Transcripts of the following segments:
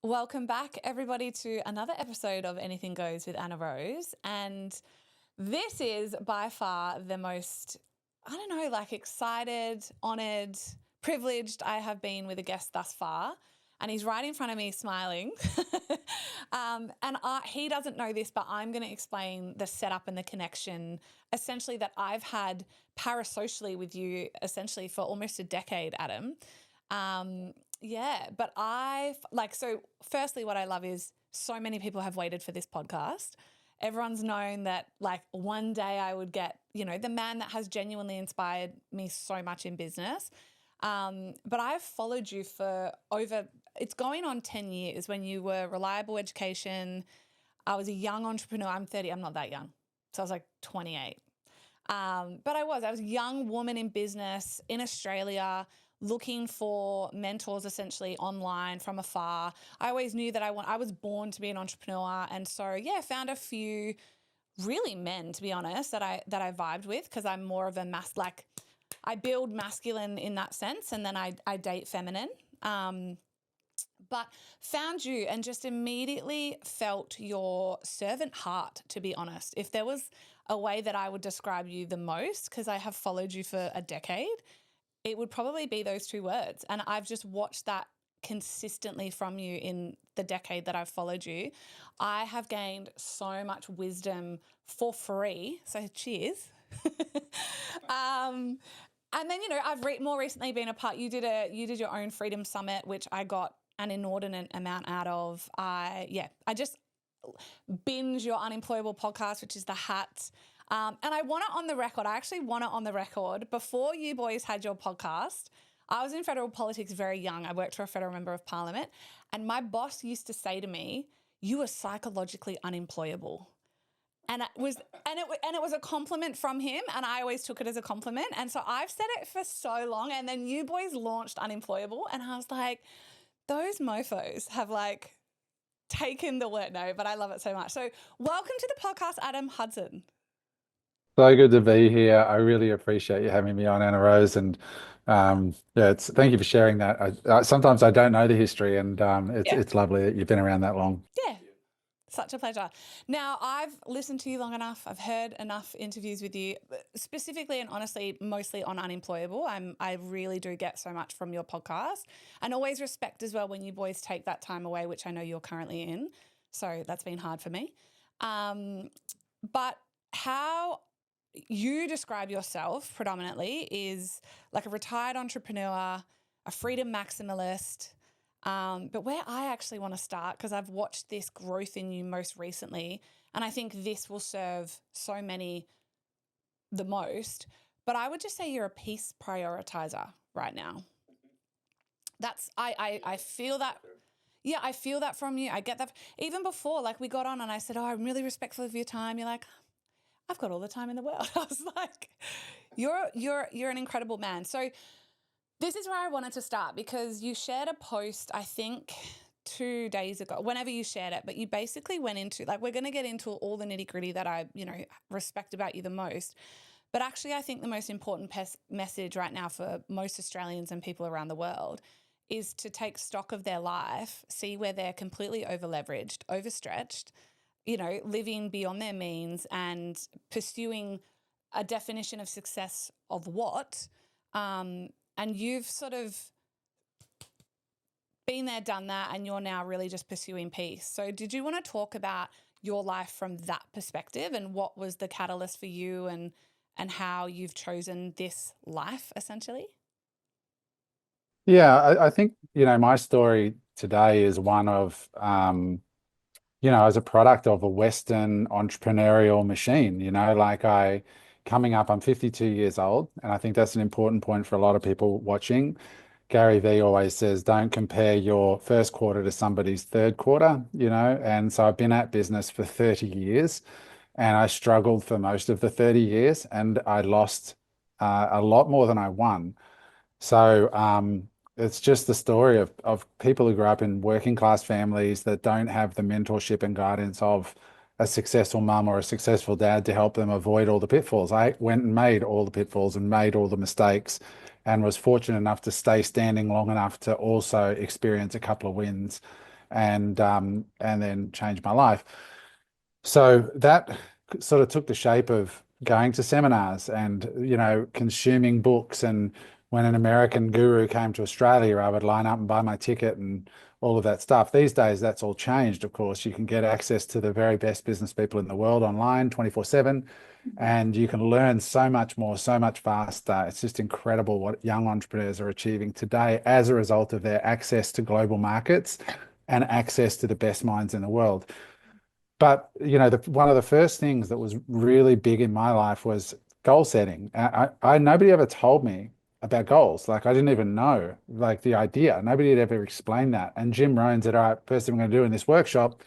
Welcome back, everybody, to another episode of Anything Goes with Anna Rose. And this is by far the most, excited, honoured, privileged I have been with a guest thus far. And he's right in front of me smiling. He doesn't know this, but I'm going to explain the setup and the connection essentially that I've had parasocially with you essentially for almost a decade, Adam. Firstly, what I love is so many people have waited for this podcast. Everyone's known that one day I would get, the man that has genuinely inspired me so much in business. But I've followed you for it's going on 10 years when you were Reliable Education. I was a young entrepreneur. I'm 30. I'm not that young. So I was like 28. But I was a young woman in business in Australia, looking for mentors essentially online from afar. I always knew that I was born to be an entrepreneur. And so, found a few really men, to be honest, that I vibed with, because I'm more of a I build masculine in that sense, and then I date feminine. But found you and just immediately felt your servant heart, to be honest. If there was a way that I would describe you the most, because I have followed you for a decade, it would probably be those two words. And I've just watched that consistently from you in the decade that I've followed you. I have gained so much wisdom for free. So cheers. And then, I've more recently been a part. You did your own Freedom Summit, which I got an inordinate amount out of. I just binge your Unemployable podcast, which is The Hat. And I want it on the record. I actually want it on the record. Before you boys had your podcast, I was in federal politics very young. I worked for a federal member of parliament, and my boss used to say to me, "You are psychologically unemployable." And it was a compliment from him, and I always took it as a compliment. And so I've said it for so long, and then you boys launched Unemployable, and I was like, those mofos have taken the word. No, but I love it so much. So welcome to the podcast, Adam Hudson. So good to be here. I really appreciate you having me on, Anna Rose, and thank you for sharing that. Sometimes I don't know the history, and it's lovely that you've been around that long. Yeah. Such a pleasure. Now, I've listened to you long enough. I've heard enough interviews with you, specifically and honestly, mostly on Unemployable. I really do get so much from your podcast, and always respect as well when you boys take that time away, which I know you're currently in. So that's been hard for me. But how you describe yourself predominantly is like a retired entrepreneur, a freedom maximalist. But where I actually want to start, because I've watched this growth in you most recently, and I think this will serve so many the most, but I would just say you're a peace prioritizer right now. I feel that. Yeah, I feel that from you. I get that. Even before, we got on and I said, "Oh, I'm really respectful of your time." You're like, "I've got all the time in the world." I was like, you're an incredible man. So this is where I wanted to start, because you shared a post, I think 2 days ago, whenever you shared it, but you basically went into, we're going to get into all the nitty gritty that I, respect about you the most. But actually, I think the most important message right now for most Australians and people around the world is to take stock of their life, see where they're completely over-leveraged, overstretched, living beyond their means and pursuing a definition of success of what, and you've sort of been there, done that, and you're now really just pursuing peace. So did you want to talk about your life from that perspective, and what was the catalyst for you, and how you've chosen this life essentially? Yeah, I think, my story today is one of, as a product of a Western entrepreneurial machine, coming up, I'm 52 years old, and I think that's an important point for a lot of people watching. Gary Vee always says, don't compare your first quarter to somebody's third quarter, and so I've been at business for 30 years, and I struggled for most of the 30 years, and I lost a lot more than I won. So it's just the story of people who grew up in working class families that don't have the mentorship and guidance of a successful mum or a successful dad to help them avoid all the pitfalls. I went and made all the pitfalls and made all the mistakes, and was fortunate enough to stay standing long enough to also experience a couple of wins. and then changed my life. So that sort of took the shape of going to seminars and, consuming books. And when an American guru came to Australia, I would line up and buy my ticket and all of that stuff. These days, that's all changed, of course. You can get access to the very best business people in the world online 24/7, and you can learn so much more, so much faster. It's just incredible what young entrepreneurs are achieving today as a result of their access to global markets and access to the best minds in the world. But one of the first things that was really big in my life was goal setting. Nobody ever told me about goals. Like I didn't even know like the idea. Nobody had ever explained that. And Jim Rohn said, "All right, first thing we're going to do in this workshop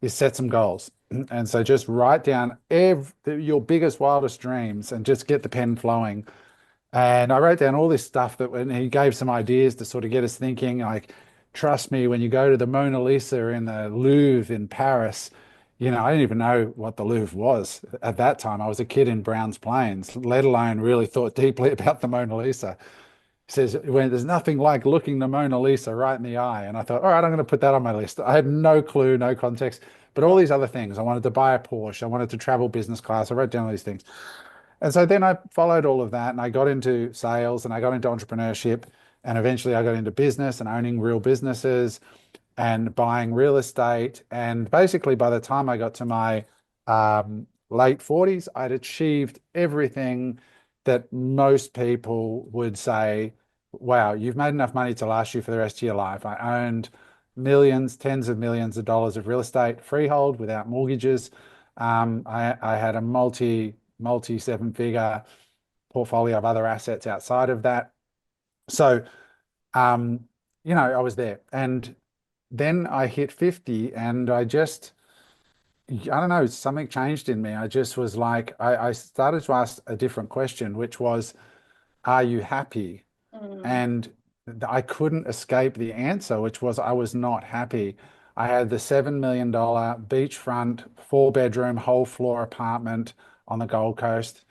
is set some goals." And so just write down your biggest, wildest dreams and just get the pen flowing. And I wrote down all this stuff that when he gave some ideas to sort of get us thinking, like, trust me, when you go to the Mona Lisa in the Louvre in Paris, I didn't even know what the Louvre was at that time. I was a kid in Browns Plains, let alone really thought deeply about the Mona Lisa. He says, when there's nothing like looking the Mona Lisa right in the eye. And I thought, all right, I'm going to put that on my list. I had no clue, no context, but all these other things. I wanted to buy a Porsche. I wanted to travel business class. I wrote down all these things. And so then I followed all of that and I got into sales and I got into entrepreneurship and eventually I got into business and owning real businesses and buying real estate. And basically, by the time I got to my late 40s, I'd achieved everything that most people would say, wow, you've made enough money to last you for the rest of your life. I owned millions, tens of millions of dollars of real estate, freehold without mortgages. I had a multi seven-figure portfolio of other assets outside of that. So, I was there. And then I hit 50 and I don't know, something changed in me. I just was like, I started to ask a different question, which was, are you happy? And I couldn't escape the answer, which was I was not happy. I had the $7 million beachfront, 4-bedroom, whole floor apartment on the Gold Coast.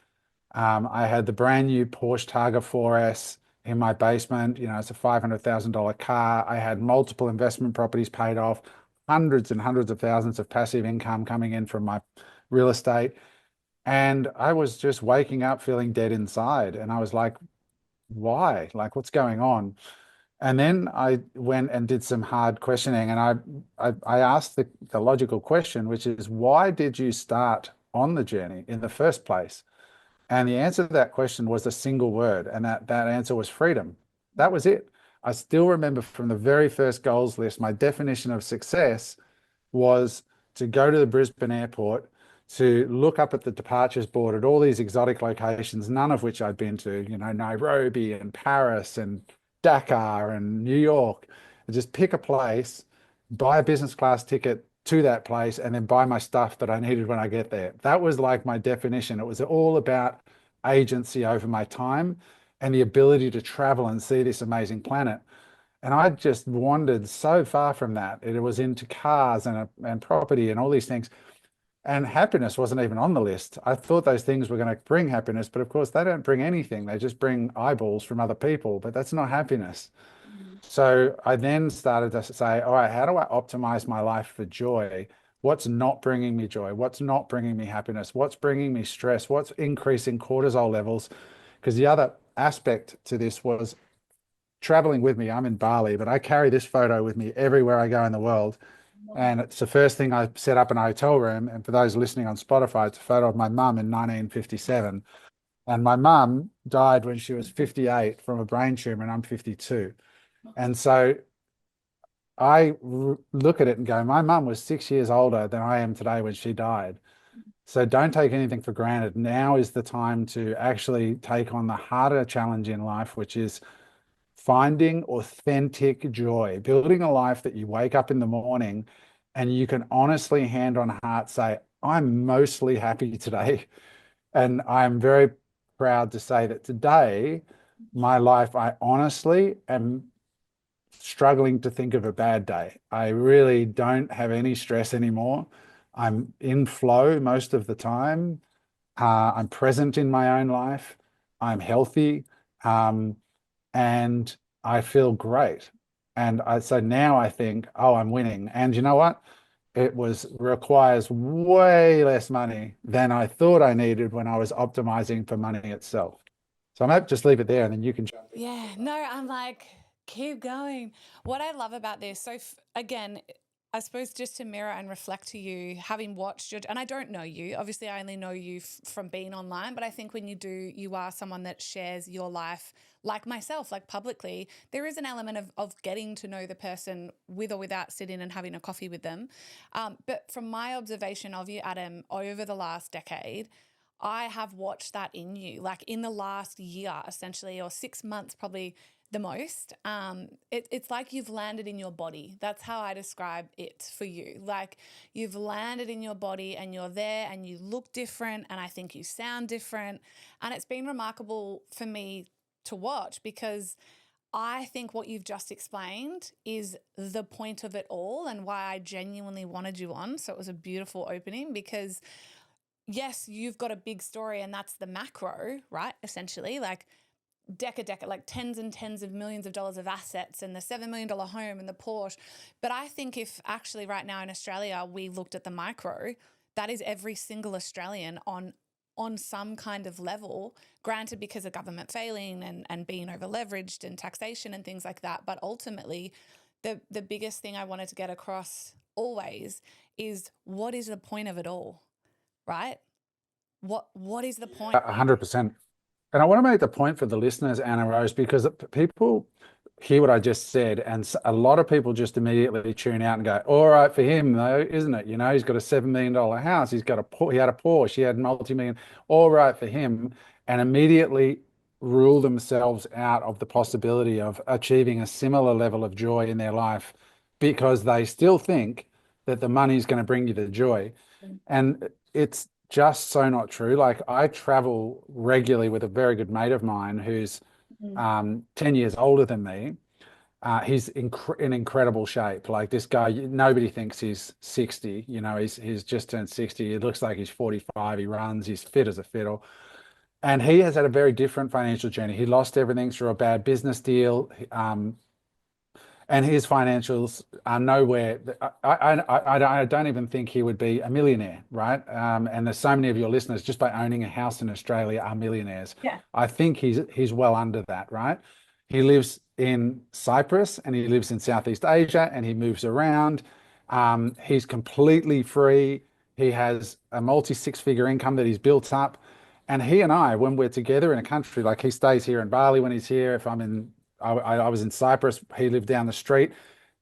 I had the brand new Porsche Targa 4S in my basement. It's a $500,000 car. I had multiple investment properties paid off, hundreds and hundreds of thousands of passive income coming in from my real estate. And I was just waking up feeling dead inside. And I was like, why? Like, what's going on? And then I went and did some hard questioning and I asked the logical question, which is, why did you start on the journey in the first place? And the answer to that question was a single word, and that answer was freedom. That was it. I still remember from the very first goals list, my definition of success was to go to the Brisbane airport, to look up at the departures board at all these exotic locations, none of which I'd been to, Nairobi and Paris and Dakar and New York, and just pick a place, buy a business class ticket to that place, and then buy my stuff that I needed when I get there. That was like my definition. It was all about agency over my time and the ability to travel and see this amazing planet. And I just wandered so far from that. It was into cars and property and all these things. And happiness wasn't even on the list. I thought those things were going to bring happiness, but of course they don't bring anything. They just bring eyeballs from other people, but that's not happiness. So I then started to say, all right, how do I optimize my life for joy? What's not bringing me joy? What's not bringing me happiness? What's bringing me stress? What's increasing cortisol levels? Because the other aspect to this was traveling with me. I'm in Bali, but I carry this photo with me everywhere I go in the world. And it's the first thing I set up in a hotel room. And for those listening on Spotify, it's a photo of my mum in 1957. And my mum died when she was 58 from a brain tumor, and I'm 52. And so look at it and go, my mum was 6 years older than I am today when she died. So don't take anything for granted. Now is the time to actually take on the harder challenge in life, which is finding authentic joy, building a life that you wake up in the morning and you can honestly, hand on heart, say, I'm mostly happy today. And I'm very proud to say that today, my life, I honestly am struggling to think of a bad day. I really don't have any stress anymore. I'm in flow most of the time. I'm present in my own life. I'm healthy. And I feel great. And so now I think, oh, I'm winning. And you know what? Requires way less money than I thought I needed when I was optimizing for money itself. So I might just leave it there and then you can jump in. Yeah, no, I'm like, keep going. What I love about this, so again, I suppose just to mirror and reflect to you, having watched your, and I don't know you, obviously, I only know you from being online, but I think when you do, you are someone that shares your life like myself, like publicly. There is an element of getting to know the person with or without sitting and having a coffee with them. But from my observation of you, Adam, over the last decade, I have watched that in you, like in the last year, essentially, or 6 months, probably the most. It's like you've landed in your body. That's how I describe it for you. Like you've landed in your body and you're there and you look different and I think you sound different. And it's been remarkable for me to watch because I think what you've just explained is the point of it all and why I genuinely wanted you on. So it was a beautiful opening because yes, you've got a big story and that's the macro, right? Essentially, like deca, like tens and tens of millions of dollars of assets and the $7 million home and the Porsche. But I think if actually right now in Australia, we looked at the micro, that is every single Australian on some kind of level, granted because of government failing and being over leveraged and taxation and things like that. But ultimately, the biggest thing I wanted to get across always is what is the point of it all? Right? What is the point? 100%. And I want to make the point for the listeners, Anna Rose, because people hear what I just said, and a lot of people just immediately tune out and go, "All right for him, though, isn't it? You know, he's got a $7 million house, he had a Porsche, he had multi-million. All right for him," and immediately rule themselves out of the possibility of achieving a similar level of joy in their life because they still think that the money is going to bring you the joy. And it's just so not true. Like I travel regularly with a very good mate of mine who's 10 years older than me. He's in incredible shape. Like this guy, nobody thinks he's 60. You know, he's just turned 60. It looks like he's 45. He runs. He's fit as a fiddle. And he has had a very different financial journey. He lost everything through a bad business deal. And his financials are nowhere. I don't even think he would be a millionaire, right? And there's so many of your listeners just by owning a house in Australia are millionaires. Yeah. I think he's well under that, right? He lives in Cyprus and he lives in Southeast Asia and he moves around. He's completely free. He has a multi-six-figure income that he's built up. And he and I, when we're together in a country, like he stays here in Bali when he's here, if I'm in I was in Cyprus. He lived down the street.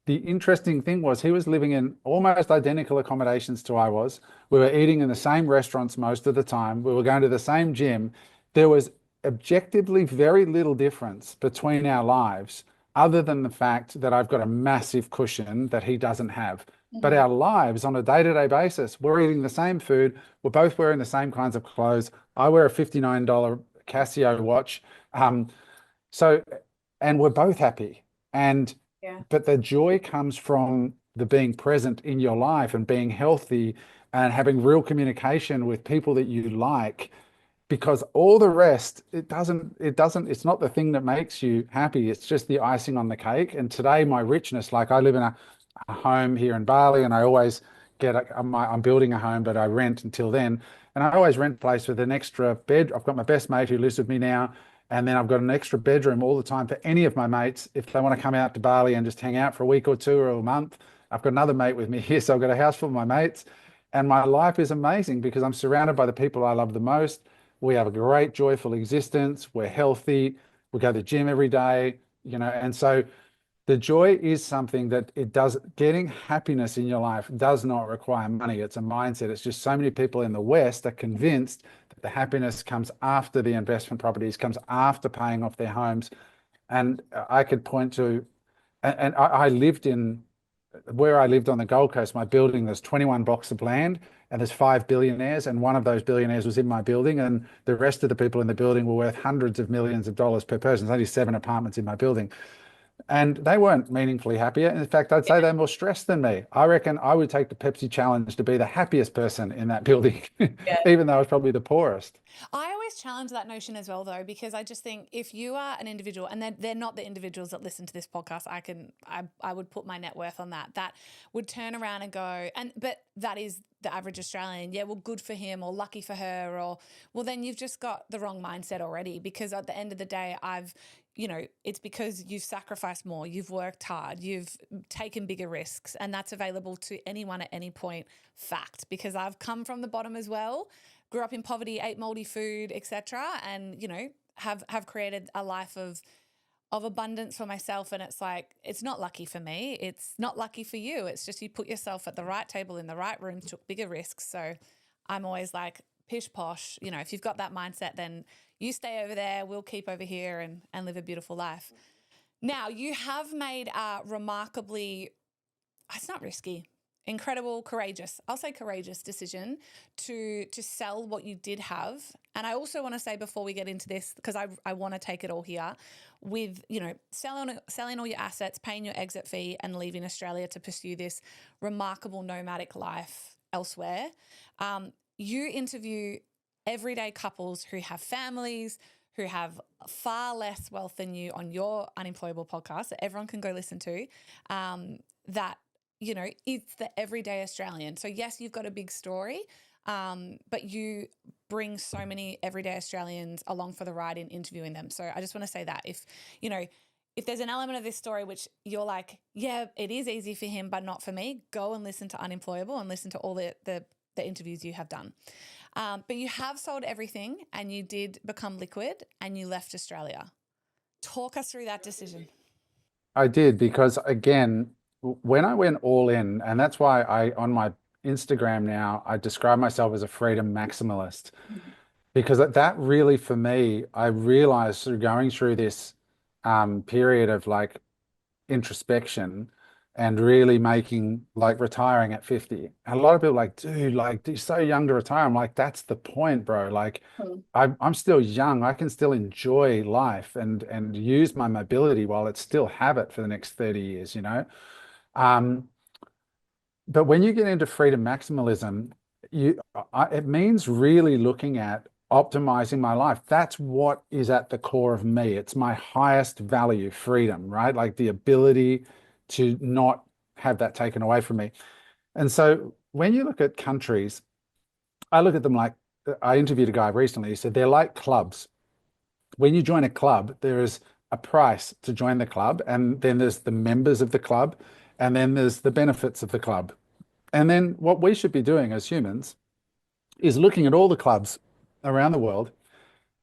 The interesting thing was he was living in almost identical accommodations to I was. We were eating in the same restaurants most of the time. We were going to the same gym. There was objectively very little difference between our lives, other than the fact that I've got a massive cushion that he doesn't have. But our lives on a day-to-day basis, we're eating the same food. We're both wearing the same kinds of clothes. I wear a $59 Casio watch. So and we're both happy. And but the joy comes from the being present in your life and being healthy and having real communication with people that you like, because all the rest, it's not the thing that makes you happy. It's just the icing on the cake. And today my richness, like I live in a home here in Bali and I always I'm building a home, but I rent until then. And I always rent a place with an extra bed. I've got my best mate who lives with me now. And then I've got an extra bedroom all the time for any of my mates. If they want to come out to Bali and just hang out for a week or two or a month, I've got another mate with me here. So I've got a house full of my mates. And my life is amazing because I'm surrounded by the people I love the most. We have a great, joyful existence. We're healthy. We go to the gym every day, you know, and so the joy is something that getting happiness in your life does not require money. It's a mindset. It's just so many people in the West are convinced that the happiness comes after the investment properties, comes after paying off their homes. And I could point to, and I lived where I lived on the Gold Coast, my building, there's 21 blocks of land and there's 5 billionaires. And one of those billionaires was in my building. And the rest of the people in the building were worth hundreds of millions of dollars per person. There's only 7 apartments in my building. And they weren't meaningfully happier. In fact, I'd say they're more stressed than me. I reckon I would take the Pepsi challenge to be the happiest person in that building, even though I was probably the poorest. I always always challenge that notion as well, though, because I just think if you are an individual, and they're not the individuals that listen to this podcast, I would put my net worth on that would turn around and go, but that is the average Australian. Yeah, well, good for him or lucky for her, or well, then you've just got the wrong mindset already, because at the end of the day, it's because you've sacrificed more, you've worked hard, you've taken bigger risks, and that's available to anyone at any point. Fact, because I've come from the bottom as well, grew up in poverty, ate moldy food, etc., and have created a life of abundance for myself. And it's like, it's not lucky for me, it's not lucky for you. It's just you put yourself at the right table in the right room, took bigger risks. So I'm always like, pish posh, if you've got that mindset, then you stay over there, we'll keep over here and live a beautiful life. Now, you have made a remarkably, it's not risky, incredible, courageous, I'll say courageous decision to sell what you did have. And I also want to say, before we get into this, because I want to take it all here, with, selling all your assets, paying your exit fee and leaving Australia to pursue this remarkable nomadic life elsewhere. You interview everyday couples who have families, who have far less wealth than you, on your Unemployable podcast that everyone can go listen to, that, it's the everyday Australian. So yes, you've got a big story, but you bring so many everyday Australians along for the ride in interviewing them. So I just want to say that if there's an element of this story which you're like, yeah, it is easy for him, but not for me, go and listen to Unemployable and listen to all the interviews you have done. But you have sold everything and you did become liquid and you left Australia. Talk us through that decision. I did, because again, when I went all in, and that's why on my Instagram now, I describe myself as a freedom maximalist, because that really, for me, I realized through going through this period of like introspection and really making, like, retiring at 50. And a lot of people are like, dude, like, you're so young to retire. I'm like, that's the point, bro. Like, I'm still young. I can still enjoy life and use my mobility while it's still have it for the next 30 years, Um, but when you get into freedom maximalism, it means really looking at optimizing my life. That's what is at the core of me. It's my highest value, freedom, right? Like the ability to not have that taken away from me. And so when you look at countries, I look at them like, I interviewed a guy recently, he said they're like clubs. When you join a club, there is a price to join the club, and then there's the members of the club, and then there's the benefits of the club. And then what we should be doing as humans is looking at all the clubs around the world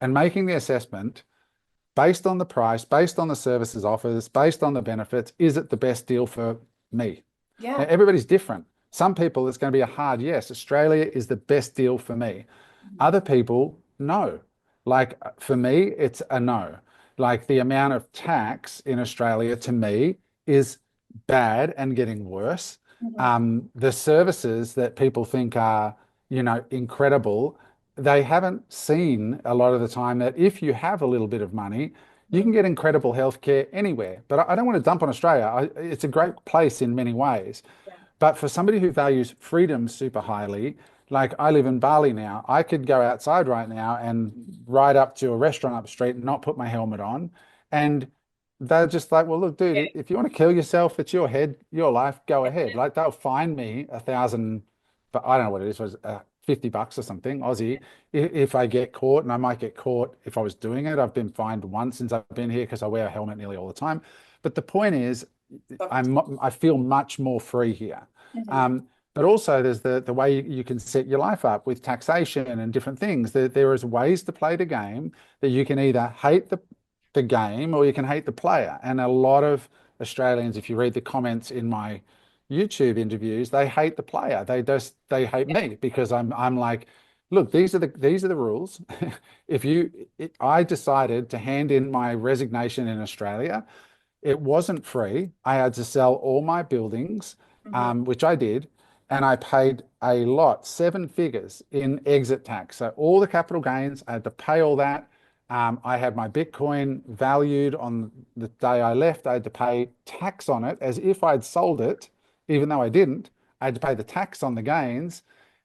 and making the assessment based on the price, based on the services offers, based on the benefits. Is it the best deal for me? Yeah. Now, everybody's different. Some people, it's going to be a hard yes. Australia is the best deal for me. Other people, no. Like for me, it's a no. Like the amount of tax in Australia to me is bad and getting worse. The services that people think are, incredible, they haven't seen a lot of the time that if you have a little bit of money, you can get incredible healthcare anywhere. But I don't want to dump on Australia. It's a great place in many ways. But for somebody who values freedom super highly, like I live in Bali now, I could go outside right now and ride up to a restaurant up the street and not put my helmet on. And they're just like, well, look, dude, if you want to kill yourself, it's your head, your life, go ahead. Like they'll fine me 1,000, but I don't know what it is, was $50 or something, Aussie, if I get caught, and I might get caught if I was doing it. I've been fined once since I've been here because I wear a helmet nearly all the time. But the point is, I feel much more free here. But also there's the way you can set your life up with taxation and different things. There is ways to play the game that you can either hate the game or you can hate the player. And a lot of Australians, if you read the comments in my YouTube interviews, they hate the player. They hate me because I'm like, look, these are the rules. I decided to hand in my resignation in Australia. It wasn't free. I had to sell all my buildings, which I did, and I paid a lot, 7 figures in exit tax. So all the capital gains, I had to pay all that. I had my Bitcoin valued on the day I left. I had to pay tax on it as if I'd sold it, even though I didn't. I had to pay the tax on the gains.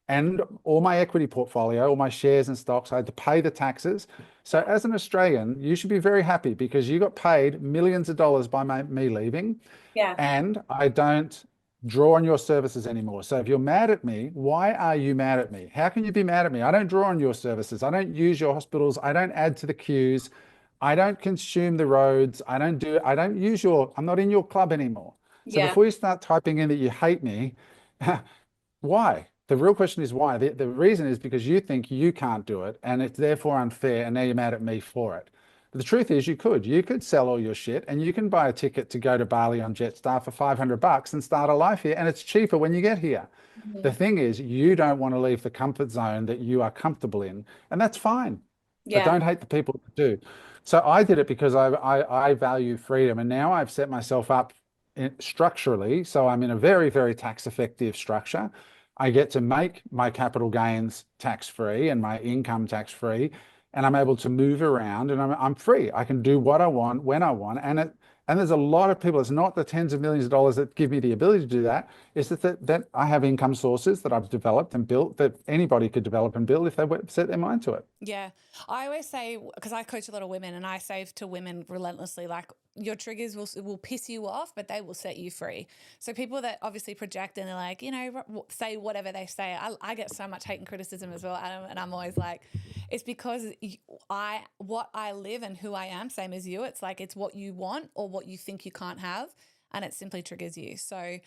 and all my equity portfolio, all my shares and stocks. I had to pay the taxes. So as an Australian, you should be very happy because you got paid millions of dollars by me leaving, Yeah. and I don't draw on your services anymore. So if you're mad at me, why are you mad at me? How can you be mad at me? I don't draw on your services. I don't use your hospitals. I don't add to the queues. I don't consume the roads. I don't use I'm not in your club anymore. So Yeah. before you start typing in that you hate me, why? The real question is why. The reason is because you think you can't do it and it's therefore unfair, and now you're mad at me for it. But the truth is you could sell all your shit and you can buy a ticket to go to Bali on Jetstar for $500 and start a life here, and it's cheaper when you get here. The thing is, you don't want to leave the comfort zone that you are comfortable in, and that's fine. I Yeah. don't hate the people that do. So I did it because I value freedom, and now I've set myself up structurally. So I'm in a very, very tax effective structure. I get to make my capital gains tax free and my income tax free, and I'm able to move around, and I'm free. I can do what I want when I want, and there's a lot of people. It's not the tens of millions of dollars that give me the ability to do that. It's that I have income sources that I've developed and built that anybody could develop and build if they set their mind to it. Yeah. I always say, because I coach a lot of women, and I say to women relentlessly, like, your triggers will piss you off, but they will set you free. So people that obviously project and they're like, say whatever they say. I get so much hate and criticism as well, Adam, and I'm always like, it's because what I live and who I am, same as you. It's like, it's what you want or what you think you can't have, and it simply triggers you. So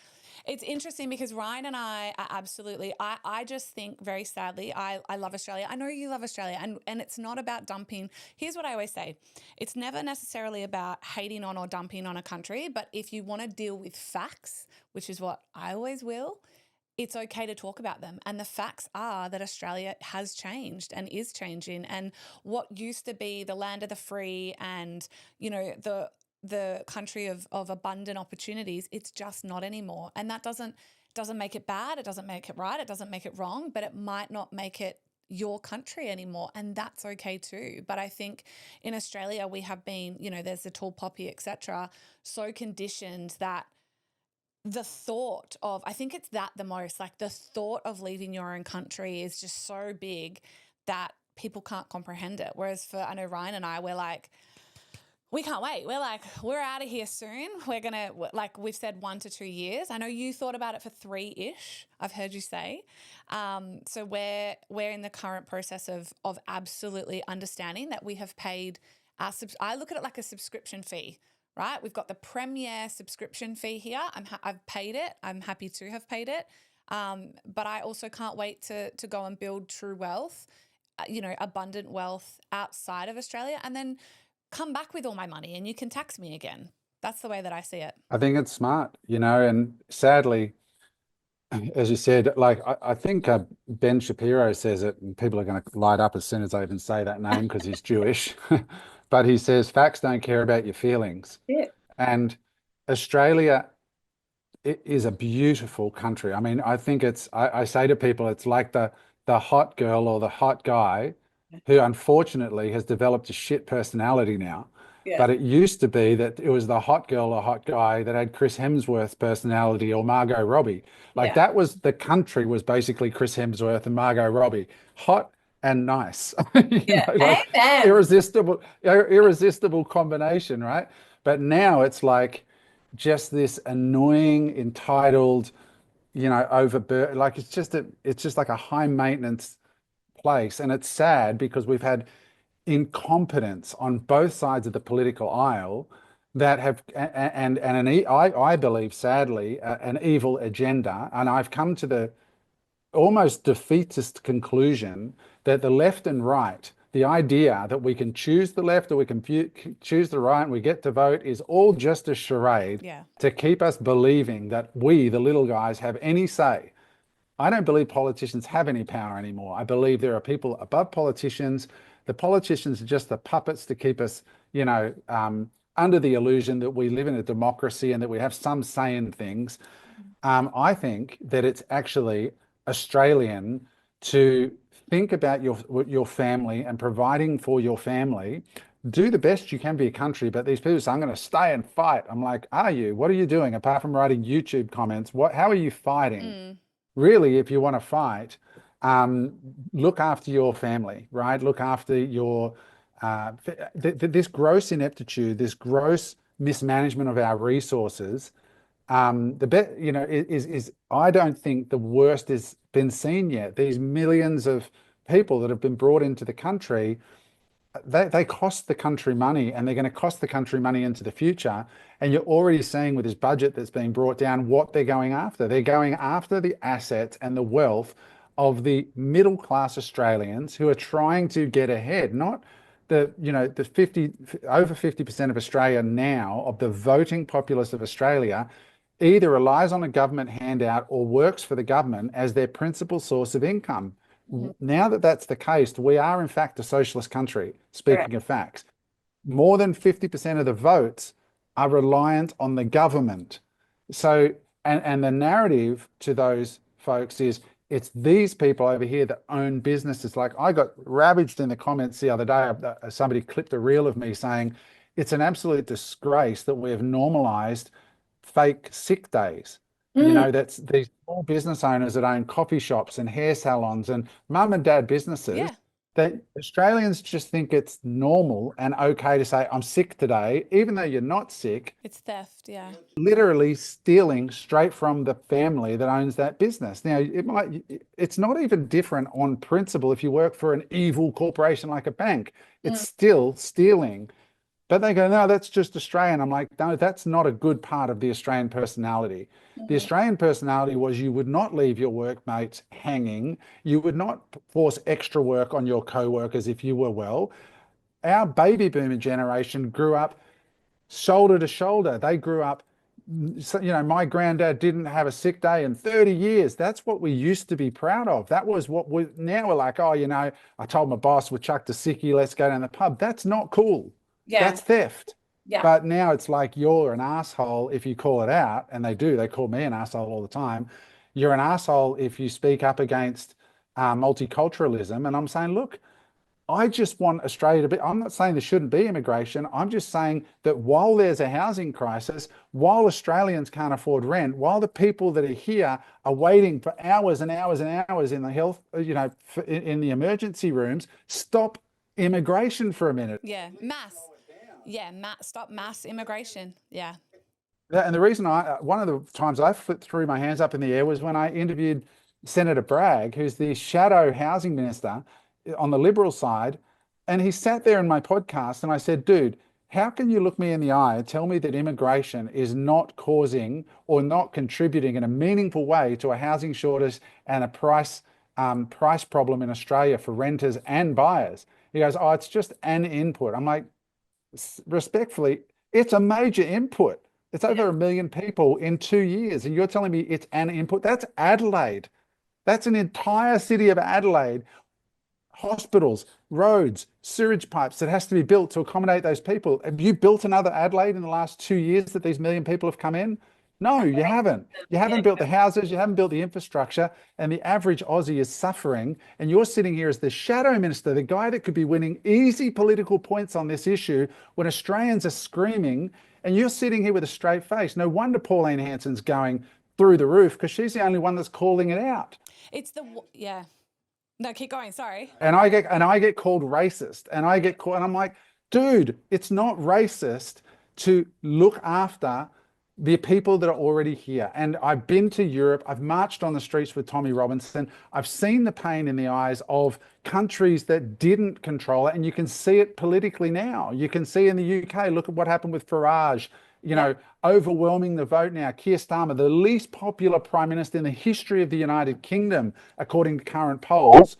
it's interesting because Ryan and I are absolutely, I just think very sadly, I love Australia. I know you love Australia, and it's not about dumping. Here's what I always say. It's never necessarily about hating on or dumping on a country, but if you want to deal with facts, which is what I always will, it's okay to talk about them. And the facts are that Australia has changed and is changing. And what used to be the land of the free and, the country of abundant opportunities, it's just not anymore. And that doesn't make it bad. It doesn't make it right. It doesn't make it wrong, but it might not make it your country anymore. And that's okay too. But I think in Australia, we have been, there's the tall poppy, etc., so conditioned that the thought of, I think it's that the most, like the thought of leaving your own country is just so big that people can't comprehend it. Whereas I know Ryan and I, we're like, we can't wait. We're like, we're out of here soon. We're going to, like we've said, 1 to 2 years. I know you thought about it for 3-ish, I've heard you say. So we're in the current process of absolutely understanding that we have paid I look at it like a subscription fee, right? We've got the premier subscription fee here. I've paid it. I'm happy to have paid it. But I also can't wait to go and build true wealth, abundant wealth outside of Australia, and then come back with all my money and you can tax me again. That's the way that I see it. I think it's smart, and sadly, as you said, like I think Ben Shapiro says it, and people are going to light up as soon as I even say that name because he's Jewish. But he says facts don't care about your feelings. Yeah. And Australia, it is a beautiful country. I mean, I think I say to people, it's like the hot girl or the hot guy who unfortunately has developed a shit personality now. Yeah. But it used to be that it was the hot girl or hot guy that had Chris Hemsworth's personality or Margot Robbie. Like that was the country was basically Chris Hemsworth and Margot Robbie. Hot and nice. Like Amen. irresistible combination, right? But now it's like just this annoying, entitled, overburdened, like it's just like a high maintenance place. And it's sad because we've had incompetence on both sides of the political aisle that have I believe sadly an evil agenda, and I've come to the almost defeatist conclusion that the left and right, the idea that we can choose the left or we can choose the right and we get to vote, is all just a charade to keep us believing that we, the little guys, have any say. I don't believe politicians have any power anymore. I believe there are people above politicians. The politicians are just the puppets to keep us, under the illusion that we live in a democracy and that we have some say in things. I think that it's actually Australian to think about your family and providing for your family. Do the best you can be a country, but these people say, I'm going to stay and fight. I'm like, are you? What are you doing apart from writing YouTube comments? How are you fighting? Really, if you want to fight, um, look after your family, right? Look after your this gross ineptitude, this gross mismanagement of our resources. The bet, is I don't think the worst has been seen yet. These millions of people that have been brought into the country, they cost the country money, and they're going to cost the country money into the future. And you're already seeing with this budget that's being brought down what they're going after. They're going after the assets and the wealth of the middle class Australians who are trying to get ahead, not the 50 over 50% of Australia now, of the voting populace of Australia, either relies on a government handout or works for the government as their principal source of income. Now that that's the case, we are in fact a socialist country, Correct. speaking of facts. More than 50% of the votes are reliant on the government. So, and the narrative to those folks is it's these people over here that own businesses. Like, I got ravaged in the comments the other day. Somebody clipped a reel of me saying it's an absolute disgrace that we have normalized fake sick days. That's these small business owners that own coffee shops and hair salons and mum and dad businesses, Yeah. that Australians just think it's normal and okay to say, I'm sick today, even though you're not sick. It's theft. Yeah. Literally stealing straight from the family that owns that business. Now, it's not even different on principle if you work for an evil corporation like a bank. It's still stealing. But they go, no, that's just Australian. I'm like, no, that's not a good part of the Australian personality. The Australian personality was you would not leave your workmates hanging. You would not force extra work on your co-workers if you were well. Our baby boomer generation grew up shoulder to shoulder. They grew up, my granddad didn't have a sick day in 30 years. That's what we used to be proud of. That was what now we're like, oh, I told my boss we chucked a sickie, let's go down the pub. That's not cool. Yeah. That's theft. Yeah. But now it's like you're an asshole if you call it out, and they do. They call me an asshole all the time. You're an asshole if you speak up against multiculturalism. And I'm saying, look, I just want Australia to be, I'm not saying there shouldn't be immigration. I'm just saying that while there's a housing crisis, while Australians can't afford rent, while the people that are here are waiting for hours and hours and hours in the health, in the emergency rooms, stop immigration for a minute. Yeah. Stop mass immigration. Yeah. And the reason one of the times I threw my hands up in the air was when I interviewed Senator Bragg, who's the shadow housing minister on the Liberal side. And he sat there in my podcast and I said, dude, how can you look me in the eye and tell me that immigration is not causing or not contributing in a meaningful way to a housing shortage and a price problem in Australia for renters and buyers? He goes, oh, it's just an input. I'm like, respectfully, it's a major input. It's over 1 million people in 2 years. And you're telling me it's an input? That's Adelaide. That's an entire city of Adelaide. Hospitals, roads, sewage pipes that has to be built to accommodate those people. Have you built another Adelaide in the last 2 years that these 1 million people have come in? No, you haven't. You haven't built the houses, you haven't built the infrastructure, and the average Aussie is suffering. And you're sitting here as the shadow minister, the guy that could be winning easy political points on this issue when Australians are screaming, and you're sitting here with a straight face. No wonder Pauline Hanson's going through the roof, because she's the only one that's calling it out. Yeah. No, keep going. Sorry. And I get called racist, and I'm like, dude, it's not racist to look after the people that are already here. And I've been to Europe. I've marched on the streets with Tommy Robinson. I've seen the pain in the eyes of countries that didn't control it. And you can see it politically now. You can see in the UK, look at what happened with Farage, overwhelming the vote now. Keir Starmer, the least popular prime minister in the history of the United Kingdom, according to current polls.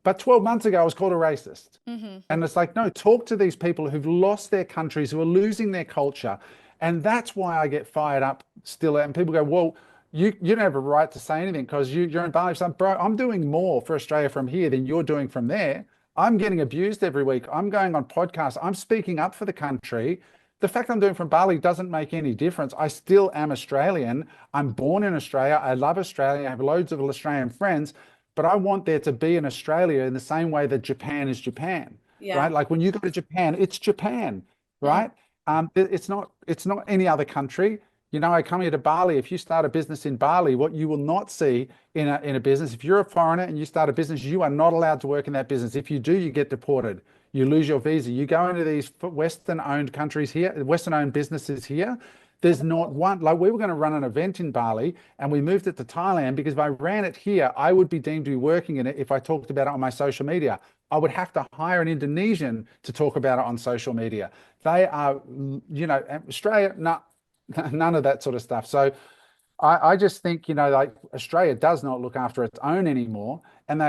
But 12 months ago, I was called a racist. And it's like, no, talk to these people who've lost their countries, who are losing their culture. And that's why I get fired up still. And people go, well, you don't have a right to say anything because you're in Bali. So, bro, I'm doing more for Australia from here than you're doing from there. I'm getting abused every week. I'm going on podcasts. I'm speaking up for the country. The fact I'm doing from Bali doesn't make any difference. I still am Australian. I'm born in Australia. I love Australia. I have loads of Australian friends. But I want there to be an Australia in the same way that Japan is Japan, right? Like when you go to Japan, it's Japan, right? It's not any other country. You know, I come here to Bali. If you start a business in Bali, what you will not see in a business, if you're a foreigner and you start a business, you are not allowed to work in that business. If you do, you get deported. You lose your visa. You go into these Western-owned countries here, Western-owned businesses here. There's not one. Like, we were going to run an event in Bali and we moved it to Thailand because if I ran it here, I would be deemed to be working in it if I talked about it on my social media. I would have to hire an Indonesian to talk about it on social media. They are, you know, Australia, no, none of that sort of stuff. So I just think, you know, like, Australia does not look after its own anymore, and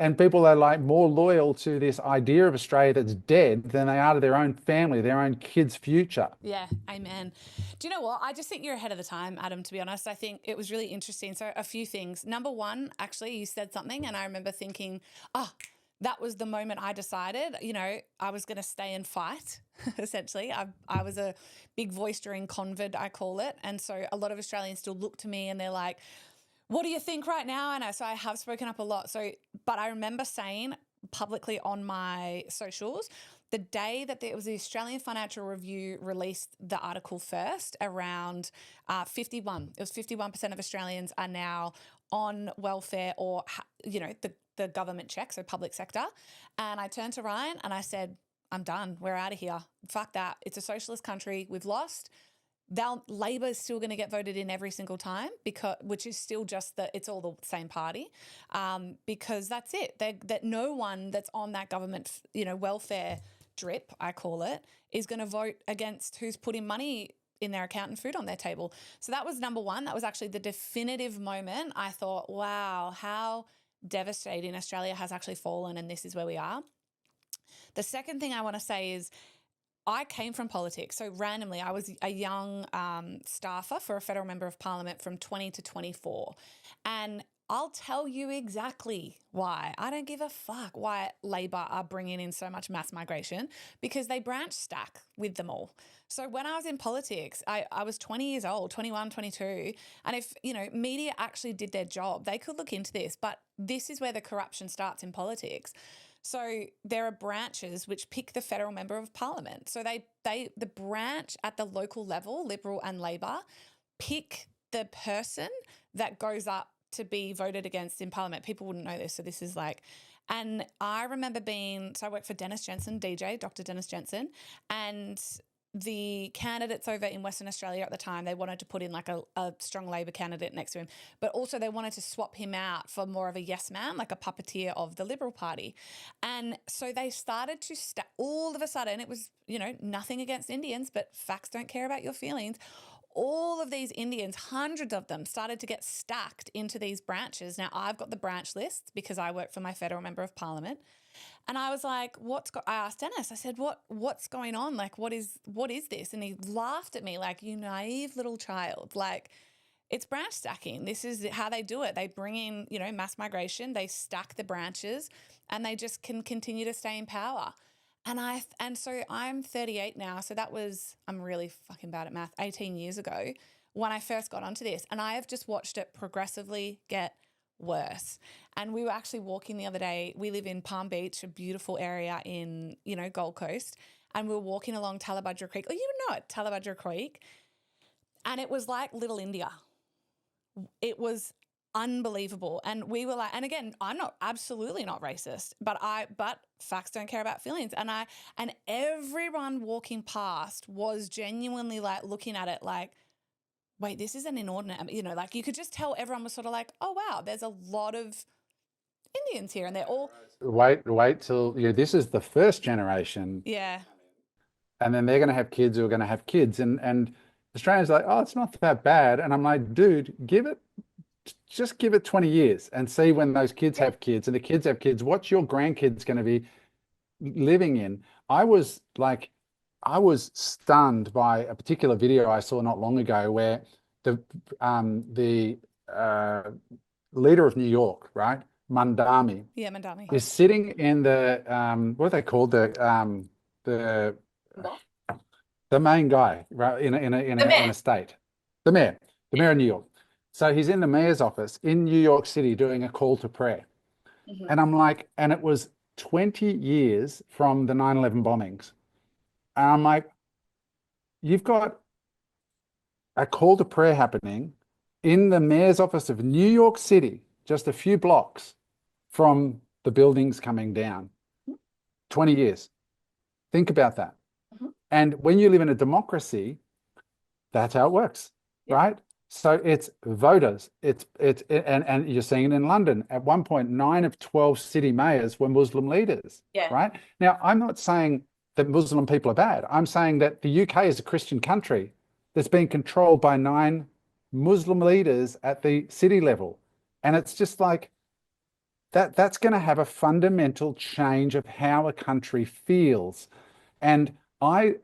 and people are like more loyal to this idea of Australia that's dead than they are to their own family, their own kids' future. Yeah, amen. Do you know what? I just think you're ahead of the time, Adam, to be honest. I think it was really interesting. So a few things. Number one, actually, you said something and I remember thinking, oh, that was the moment I decided, you know, I was going to stay and fight, essentially. I was a big voice during COVID, I call it. And so a lot of Australians still look to me and they're like, what do you think right now? And so I have spoken up a lot. So, but I remember saying publicly on my socials, the day that there was the Australian Financial Review released the article first around 51. It was 51% of Australians are now on welfare or, you know, the government check, so public sector. And I turned to Ryan and I said, I'm done. We're out of here. Fuck that. It's a socialist country. We've lost. Labor is still going to get voted in every single time, because, which is still just that it's all the same party, because that's it. That no one that's on that government, you know, welfare drip, I call it, is going to vote against who's putting money in their account and food on their table. So that was number one. That was actually the definitive moment. I thought, wow, how devastating Australia has actually fallen, and this is where we are. The second thing I want to say is, I came from politics. So randomly, I was a young staffer for a federal member of parliament from 20 to 24. And I'll tell you exactly why. I don't give a fuck why Labor are bringing in so much mass migration, because they branch stack with them all. So when I was in politics, I was 20 years old, 21, 22. And if, you know, media actually did their job, they could look into this. But this is where the corruption starts in politics. So there are branches which pick the federal member of parliament. So the branch at the local level, Liberal and Labor, pick the person that goes up to be voted against in parliament. People wouldn't know this. So this is like, and I remember so I worked for Dennis Jensen, DJ, Dr. Dennis Jensen, and the candidates over in Western Australia at the time, they wanted to put in like a strong Labor candidate next to him, but also they wanted to swap him out for more of a yes man, like a puppeteer of the Liberal Party. And so they started to all of a sudden, it was, you know, nothing against Indians, but facts don't care about your feelings. All of these Indians, hundreds of them, started to get stacked into these branches. Now, I've got the branch list because I work for my federal member of parliament. And I was like, I asked Dennis, I said, what's going on? Like, what is this? And he laughed at me like, you naive little child. Like, it's branch stacking. This is how they do it. They bring in, you know, mass migration, they stack the branches, and they just can continue to stay in power. And so I'm 38 now. So that was, I'm really fucking bad at math, 18 years ago when I first got onto this. And I have just watched it progressively get worse. And we were actually walking the other day. We live in Palm Beach, a beautiful area in, you know, Gold Coast. And we were walking along Tallabudgera Creek. Oh, you know it, Tallabudgera Creek. And it was like Little India. It was unbelievable. And we were like, and again, I'm absolutely not racist, but facts don't care about feelings. And everyone walking past was genuinely like looking at it like, wait, this is an inordinate, you know, like you could just tell everyone was sort of like, oh wow, there's a lot of Indians here, and they're all wait till, you know, this is the first generation. Yeah. And then they're going to have kids who are going to have kids, and Australians are like, oh, it's not that bad. And I'm like, dude, just give it 20 years and see when those kids have kids and the kids have kids, what's your grandkids going to be living in? I was stunned by a particular video I saw not long ago where the leader of New York, right, Mandami, is sitting in the what are they called, the main guy, right, in a state, the mayor of New York. So he's in the mayor's office in New York City doing a call to prayer. Mm-hmm. And I'm like, and it was 20 years from the 9/11 bombings. And I'm like, you've got a call to prayer happening in the mayor's office of New York City, just a few blocks from the buildings coming down. 20 years. Think about that. And when you live in a democracy, that's how it works, right? So it's voters. And you're seeing it in London. At one point, 9 of 12 city mayors were Muslim leaders, right? Now, I'm not saying that Muslim people are bad. I'm saying that the UK is a Christian country that's being controlled by 9 Muslim leaders at the city level. And it's just like that's going to have a fundamental change of how a country feels. And I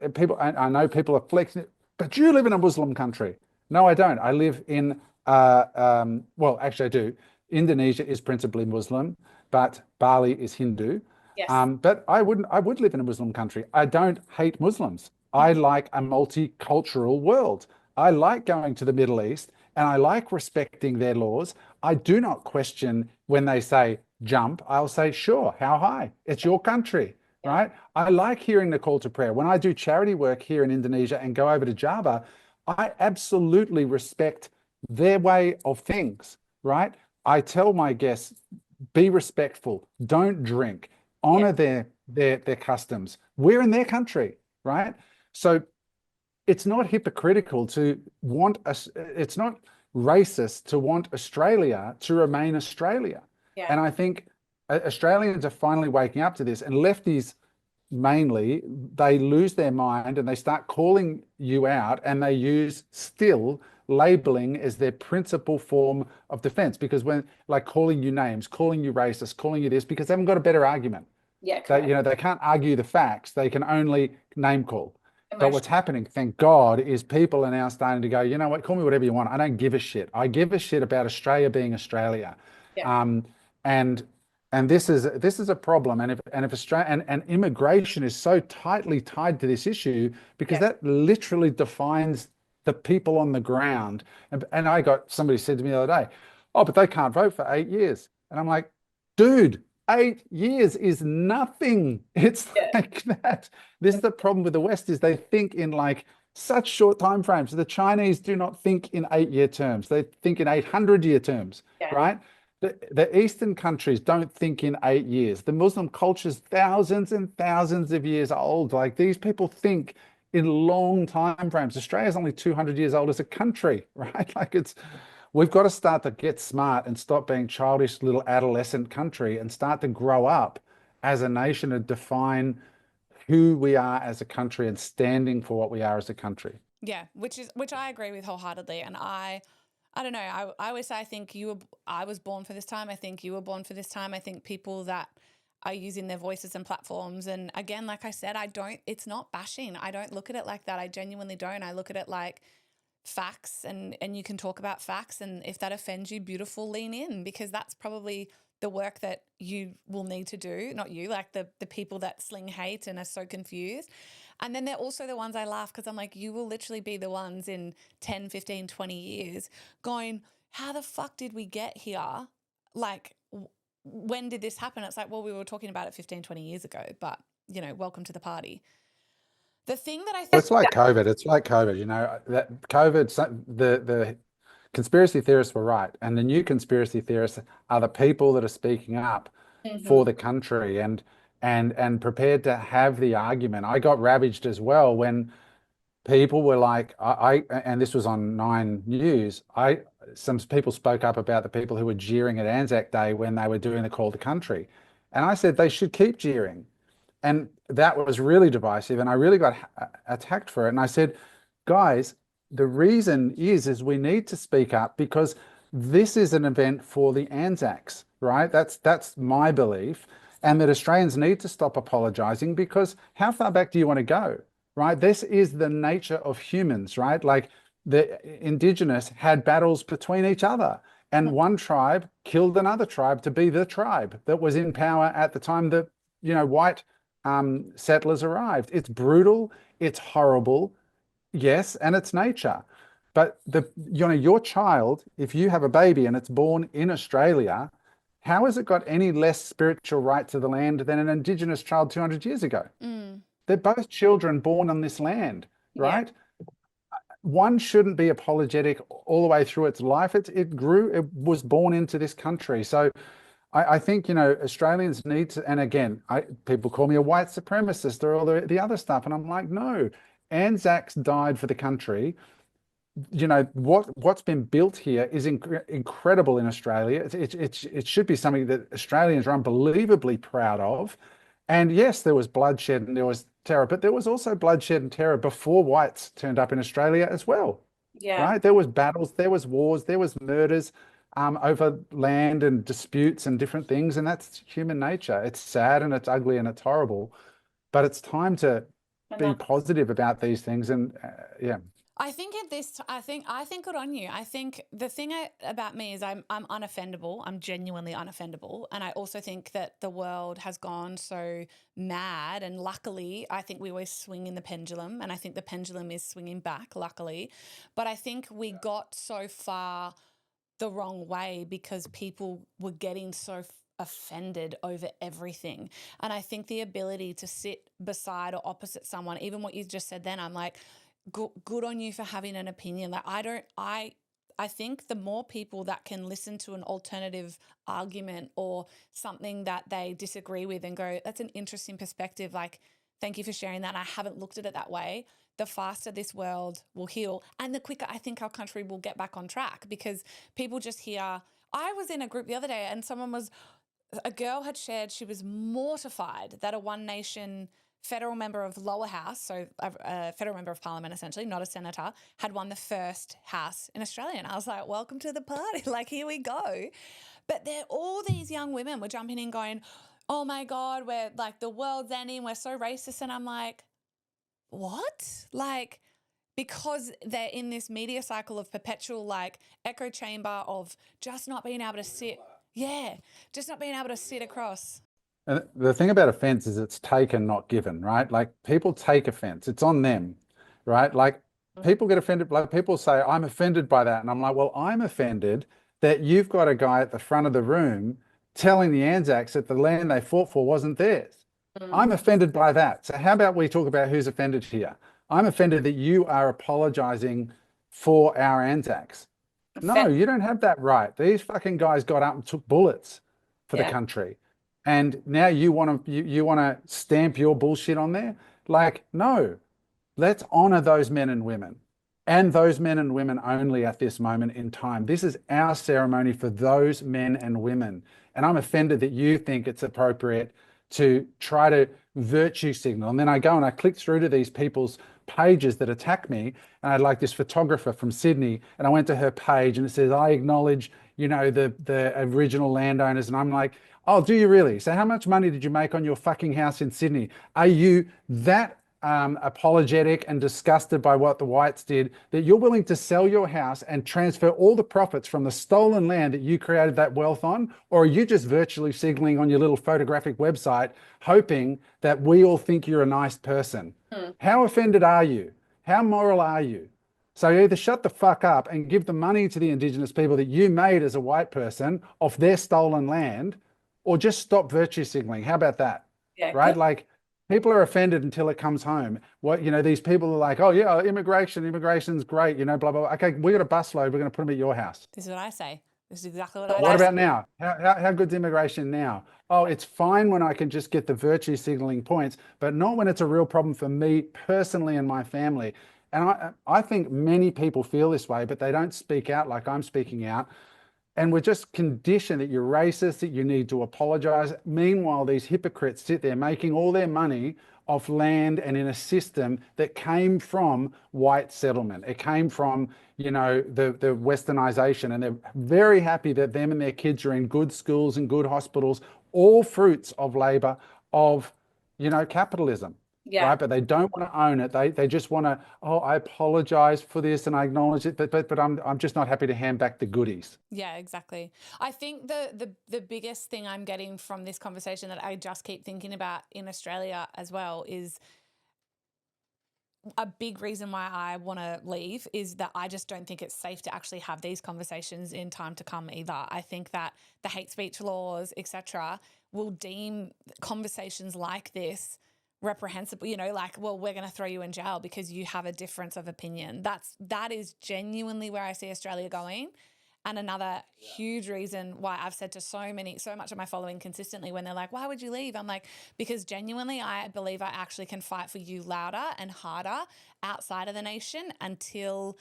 know people are flexing, but you live in a Muslim country. No, I don't. I live in, well, actually I do. Indonesia is principally Muslim, but Bali is Hindu. But I would live in a Muslim country. I don't hate Muslims. I like a multicultural world. I like going to the Middle East and I like respecting their laws. I do not question when they say jump. I'll say, sure, how high? It's your country, right? I like hearing the call to prayer. When I do charity work here in Indonesia and go over to Java, I absolutely respect their way of things, right? I tell my guests, be respectful, don't drink, honor their customs. We're in their country, right? So it's not hypocritical to want us, it's not racist to want Australia to remain Australia. And I think Australians are finally waking up to this, and lefties mainly, they lose their mind and they start calling you out, and they use still labeling as their principal form of defense, because when like calling you names, calling you racist, calling you this, because they haven't got a better argument. They can't argue the facts, they can only name call. But what's happening, thank God, is people are now starting to go, you know what, call me whatever you want. I don't give a shit. I give a shit about Australia being Australia. And this is a problem. And if Australia and immigration is so tightly tied to this issue, because that literally defines the people on the ground. And I got somebody said to me the other day, oh, but they can't vote for 8 years. And I'm like, dude, 8 years is nothing. It's like that. This is the problem with the West, is they think in like such short time frames. The Chinese do not think in 8-year terms. They think in 800-year terms, right? The Eastern countries don't think in 8 years. The Muslim culture is thousands and thousands of years old. Like, these people think in long time frames. Australia is only 200 years old as a country, right? Like, we've got to start to get smart and stop being childish little adolescent country and start to grow up as a nation and define who we are as a country and standing for what we are as a country. Yeah, which I agree with wholeheartedly. And I don't know. I always say I was born for this time. I think you were born for this time. I think people that are using their voices and platforms, and again, like I said, it's not bashing. I don't look at it like that. I genuinely don't. I look at it like facts, and you can talk about facts, and if that offends you, beautiful, lean in, because that's probably the work that you will need to do. Not you, like the people that sling hate and are so confused. And then they're also the ones I laugh, because I'm like, you will literally be the ones in 10, 15, 20 years going, how the fuck did we get here? Like, when did this happen? It's like, well, we were talking about it 15, 20 years ago, but, you know, welcome to the party. The thing that I think... It's like COVID. It's like COVID, you know, that COVID, the conspiracy theorists were right. And the new conspiracy theorists are the people that are speaking up for the country and prepared to have the argument. I got ravaged as well when people were like, and this was on 9 News, some people spoke up about the people who were jeering at Anzac Day when they were doing the call to country. And I said they should keep jeering. And that was really divisive, and I really got attacked for it. And I said, guys, the reason is we need to speak up, because this is an event for the Anzacs, right? That's my belief. And that Australians need to stop apologizing, because how far back do you want to go, right? This is the nature of humans, right? Like, the Indigenous had battles between each other, and one tribe killed another tribe to be the tribe that was in power at the time that, you know, white settlers arrived. It's brutal, it's horrible, yes, and it's nature. But your child, if you have a baby and it's born in Australia, how has it got any less spiritual right to the land than an Indigenous child 200 years ago? They're both children born on this land, right? one shouldn't be apologetic all the way through its life. It grew, it was born into this country. So I think, Australians need to, and again, people call me a white supremacist or all the other stuff. And I'm like, no, Anzacs died for the country. What's been built here is incredible in Australia. It should be something that Australians are unbelievably proud of. And yes, there was bloodshed and there was terror, but there was also bloodshed and terror before whites turned up in Australia as well, Yeah. right? There was battles, there was wars, there was murders over land and disputes and different things, and that's human nature. It's sad and it's ugly and it's horrible, but it's time to be positive about these things. And yeah. I think I think good on you. I think the thing about me is I'm unoffendable. I'm genuinely unoffendable. And I also think that the world has gone so mad. And luckily, I think we always swing in the pendulum. And I think the pendulum is swinging back, luckily. But I think we got so far the wrong way because people were getting so offended over everything. And I think the ability to sit beside or opposite someone, even what you just said then, I'm like, good on you for having an opinion. Like I think the more people that can listen to an alternative argument or something that they disagree with and go, that's an interesting perspective. Like, thank you for sharing that. I haven't looked at it that way. The faster this world will heal and the quicker I think our country will get back on track, because people just hear. I was in a group the other day and a girl had shared she was mortified that a One Nation federal member of lower house, so a federal member of parliament essentially, not a senator, had won the first house in Australia. And I was like, welcome to the party. Like, here we go. But all these young women were jumping in going, oh my God, we're like, the world's ending. We're so racist. And I'm like, what? Like, because they're in this media cycle of perpetual like echo chamber of just not being able to sit. Yeah. Just not being able to sit across. And the thing about offense is it's taken, not given, right? Like people take offense, it's on them, right? Like people get offended, like people say, I'm offended by that. And I'm like, well, I'm offended that you've got a guy at the front of the room telling the Anzacs that the land they fought for wasn't theirs. I'm offended by that. So how about we talk about who's offended here? I'm offended that you are apologizing for our Anzacs. No, you don't have that right. These fucking guys got up and took bullets for the country. And now you want to stamp your bullshit on there? Like, no, let's honor those men and women, and those men and women only at this moment in time. This is our ceremony for those men and women. And I'm offended that you think it's appropriate to try to virtue signal. And then I go and I click through to these people's pages that attack me. And I had like this photographer from Sydney, and I went to her page and it says, I acknowledge, the original landowners. And I'm like, oh, do you really? So how much money did you make on your fucking house in Sydney? Are you that apologetic and disgusted by what the whites did that you're willing to sell your house and transfer all the profits from the stolen land that you created that wealth on? Or are you just virtually signaling on your little photographic website, hoping that we all think you're a nice person? How offended are you? How moral are you? So you either shut the fuck up and give the money to the Indigenous people that you made as a white person off their stolen land, or just stop virtue signaling. How about that? Yeah, right? Like people are offended until it comes home. These people are like, oh yeah, immigration's great, blah, blah, blah. Okay, we got a busload. We're going to put them at your house. This is what I say. This is exactly what I say. What about now? How good's immigration now? Oh, it's fine when I can just get the virtue signaling points, but not when it's a real problem for me personally and my family. And I think many people feel this way, but they don't speak out like I'm speaking out. And we're just conditioned that you're racist, that you need to apologize. Meanwhile, these hypocrites sit there making all their money off land and in a system that came from white settlement. It came from, the westernization, and they're very happy that them and their kids are in good schools and good hospitals, all fruits of labor of, capitalism. Yeah. Right, but they don't want to own it. They just want to, I apologize for this and I acknowledge it, but I'm just not happy to hand back the goodies. Yeah, exactly. I think the biggest thing I'm getting from this conversation that I just keep thinking about in Australia as well is a big reason why I want to leave is that I just don't think it's safe to actually have these conversations in time to come either. I think that the hate speech laws, etc., will deem conversations like this reprehensible, you know, like, well, we're going to throw you in jail because you have a difference of opinion. That is genuinely where I see Australia going. And another huge reason why I've said to so much of my following consistently when they're like, why would you leave? I'm like, because genuinely I believe I actually can fight for you louder and harder outside of the nation until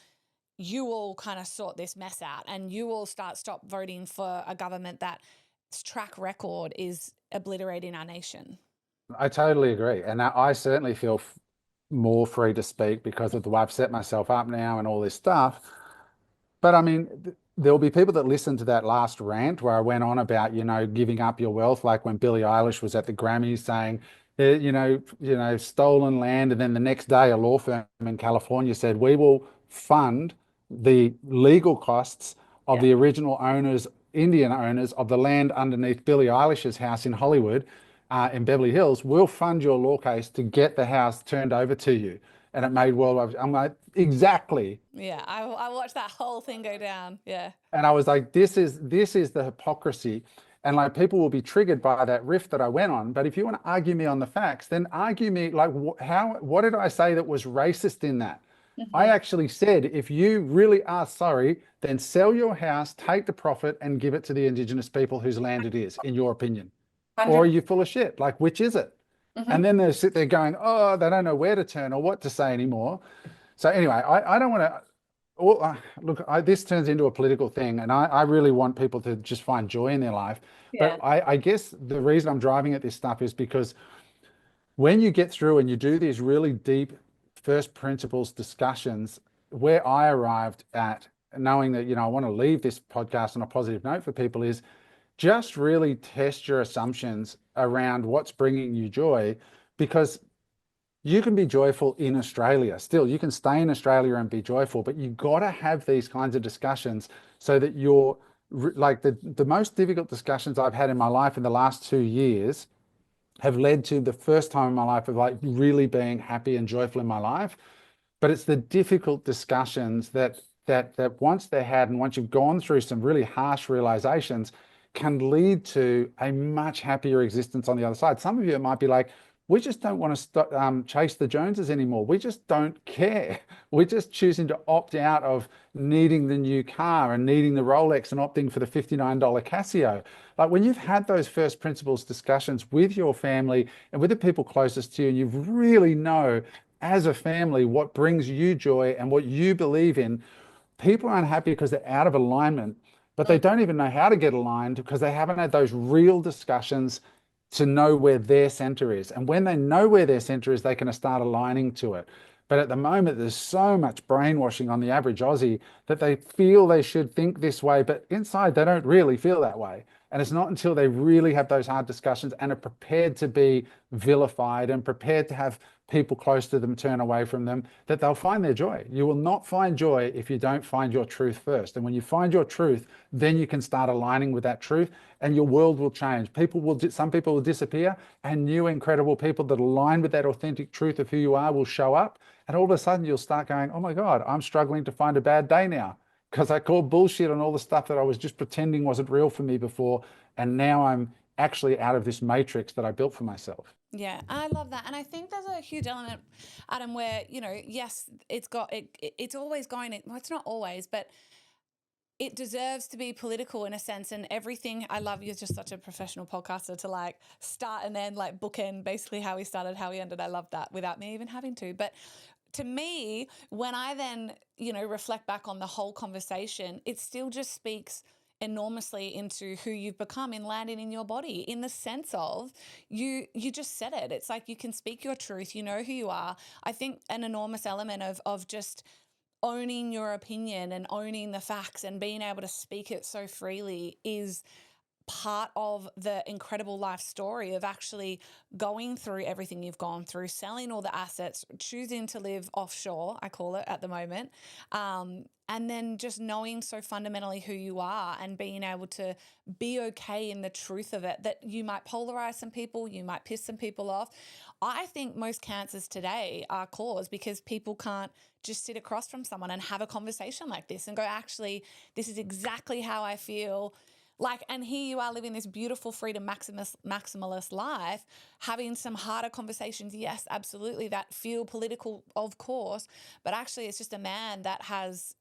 you all kind of sort this mess out and you all stop voting for a government that's track record is obliterating our nation. I totally agree. And I certainly feel more free to speak because of the way I've set myself up now and all this stuff. But I mean, there'll be people that listen to that last rant where I went on about, giving up your wealth, like when Billie Eilish was at the Grammys saying, stolen land. And then the next day, a law firm in California said, we will fund the legal costs of the original owners, Indian owners of the land underneath Billie Eilish's house in Hollywood, in Beverly Hills. We'll fund your law case to get the house turned over to you. And it made worldwide. I'm like, exactly. Yeah, I watched that whole thing go down. Yeah. And I was like, this is the hypocrisy. And like people will be triggered by that riff that I went on. But if you want to argue me on the facts, then argue me like what did I say that was racist in that? I actually said, if you really are sorry, then sell your house, take the profit and give it to the Indigenous people whose land it is, in your opinion. 100%. Or are you full of shit? Like, which is it? And then they sit there going, oh, they don't know where to turn or what to say anymore. So anyway, I don't want to, look, this turns into a political thing, and I really want people to just find joy in their life. Yeah. But I guess the reason I'm driving at this stuff is because when you get through and you do these really deep first principles discussions, where I arrived at knowing that, I want to leave this podcast on a positive note for people is just really test your assumptions around what's bringing you joy, because you can be joyful in Australia still. You can stay in Australia and be joyful, but you got to have these kinds of discussions so that you're like the most difficult discussions I've had in my life in the last 2 years have led to the first time in my life of like really being happy and joyful in my life. But it's the difficult discussions that once they're had and once you've gone through some really harsh realizations can lead to a much happier existence on the other side. Some of you, it might be like, we just don't want to chase the Joneses anymore. We just don't care. We're just choosing to opt out of needing the new car and needing the Rolex and opting for the $59 Casio. Like when you've had those first principles discussions with your family and with the people closest to you, and you really know as a family what brings you joy and what you believe in, people are unhappy because they're out of alignment, but they don't even know how to get aligned because they haven't had those real discussions to know where their center is. And when they know where their center is, they can start aligning to it. But at the moment, there's so much brainwashing on the average Aussie that they feel they should think this way, but inside they don't really feel that way. And it's not until they really have those hard discussions and are prepared to be vilified and prepared to have people close to them turn away from them that they'll find their joy. You will not find joy if you don't find your truth first. And when you find your truth, then you can start aligning with that truth and your world will change. Some people will disappear and new incredible people that align with that authentic truth of who you are will show up. And all of a sudden you'll start going, oh my God, I'm struggling to find a bad day now because I called bullshit on all the stuff that I was just pretending wasn't real for me before. And now I'm actually out of this matrix that I built for myself. Yeah, I love that. And I think there's a huge element, Adam, where, yes, it's always going, well, it's not always, but it deserves to be political in a sense. And everything, I love you're just such a professional podcaster to like start and end, like bookend basically how we started, how we ended. I love that without me even having to. But to me, when I then, reflect back on the whole conversation, it still just speaks enormously into who you've become in landing in your body, in the sense of you just said it. It's like you can speak your truth, you know who you are. I think an enormous element of just owning your opinion and owning the facts and being able to speak it so freely is part of the incredible life story of actually going through everything you've gone through, selling all the assets, choosing to live offshore, I call it at the moment, and then just knowing so fundamentally who you are and being able to be okay in the truth of it, that you might polarize some people, you might piss some people off. I think most cancers today are caused because people can't just sit across from someone and have a conversation like this and go, actually, this is exactly how I feel. Like, and here you are living this beautiful freedom maximalist life, having some harder conversations. Yes, absolutely, that feel political, of course, but actually it's just a man that has,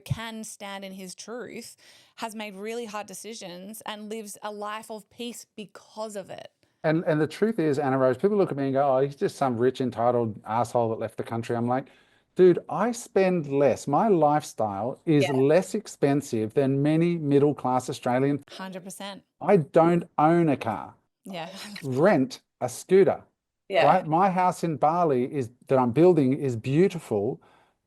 can stand in his truth, has made really hard decisions and lives a life of peace because of it. And the truth is, Anna Rose, people look at me and go, "Oh, he's just some rich, entitled asshole that left the country." I'm like, dude, I spend less. My lifestyle is less expensive than many middle-class Australian. 100%. I don't own a car. Yeah. Rent a scooter. Right? My house in Bali that I'm building is beautiful,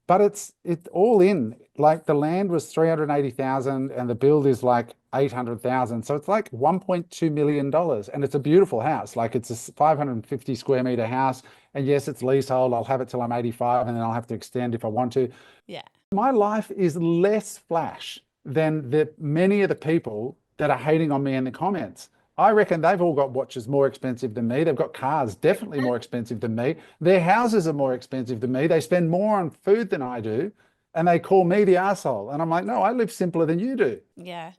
but it's all in. Like the land was 380,000 and the build is like 800,000. So it's like $1.2 million and it's a beautiful house. Like it's a 550 square meter house. And yes, it's leasehold. I'll have it till I'm 85 and then I'll have to extend if I want to. Yeah. My life is less flash than many of the people that are hating on me in the comments. I reckon they've all got watches more expensive than me. They've got cars definitely more expensive than me. Their houses are more expensive than me. They spend more on food than I do. And they call me the asshole. And I'm like, no, I live simpler than you do. Yeah.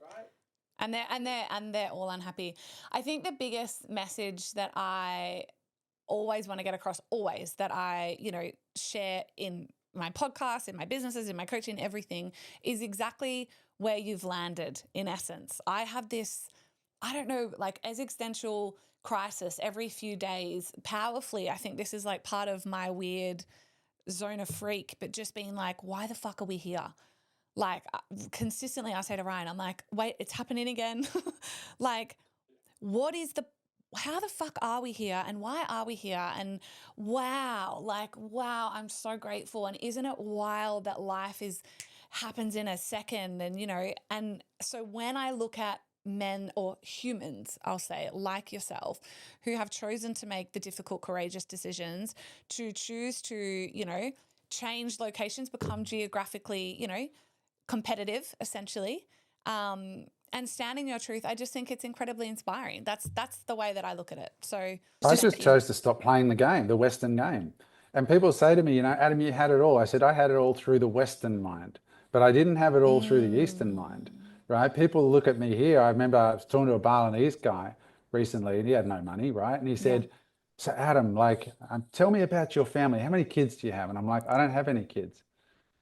And they're all unhappy. I think the biggest message that I always want to get across, always, that I, share in my podcast, in my businesses, in my coaching, everything, is exactly where you've landed in essence. I have this, I don't know, like existential crisis every few days, powerfully. I think this is like part of my weird zone of freak, but just being like, why the fuck are we here? Like consistently I say to Ryan, I'm like, wait, it's happening again. Like, how the fuck are we here and why are we here? And wow, I'm so grateful. And isn't it wild that life happens in a second? And, and so when I look at men or humans, I'll say, like yourself, who have chosen to make the difficult, courageous decisions, to choose to, change locations, become geographically, competitive, essentially, and stand in your truth, I just think it's incredibly inspiring. That's the way that I look at it. So I just chose to stop playing the game, the Western game. And people say to me, Adam, you had it all. I said, I had it all through the Western mind, but I didn't have it all through the Eastern mind, right? People look at me here. I remember I was talking to a Balinese guy recently and he had no money, right? And he said, so Adam, tell me about your family. How many kids do you have? And I'm like, I don't have any kids.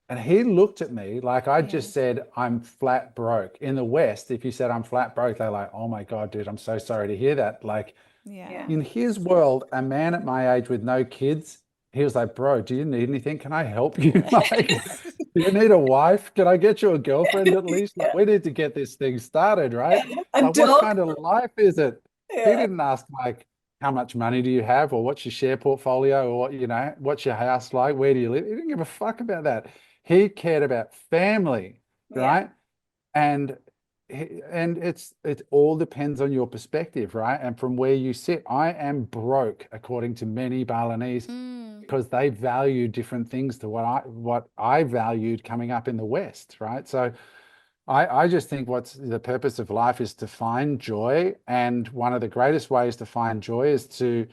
And he looked at me like I just said, I'm flat broke. In the West, if you said I'm flat broke, they're like, oh my God, dude, I'm so sorry to hear that. Like in his world, a man at my age with no kids, he was like, bro, do you need anything? Can I help you? Like, do you need a wife? Can I get you a girlfriend at least? Like, we need to get this thing started, right? Like, what kind of life is it? He didn't ask like, how much money do you have or what's your share portfolio or what, what's your house like? Where do you live? He didn't give a fuck about that. He cared about family, right? And it all depends on your perspective, right? And from where you sit. I am broke, according to many Balinese, because they value different things to what I valued coming up in the West, right? So I just think what's the purpose of life is to find joy. And one of the greatest ways to find joy is to,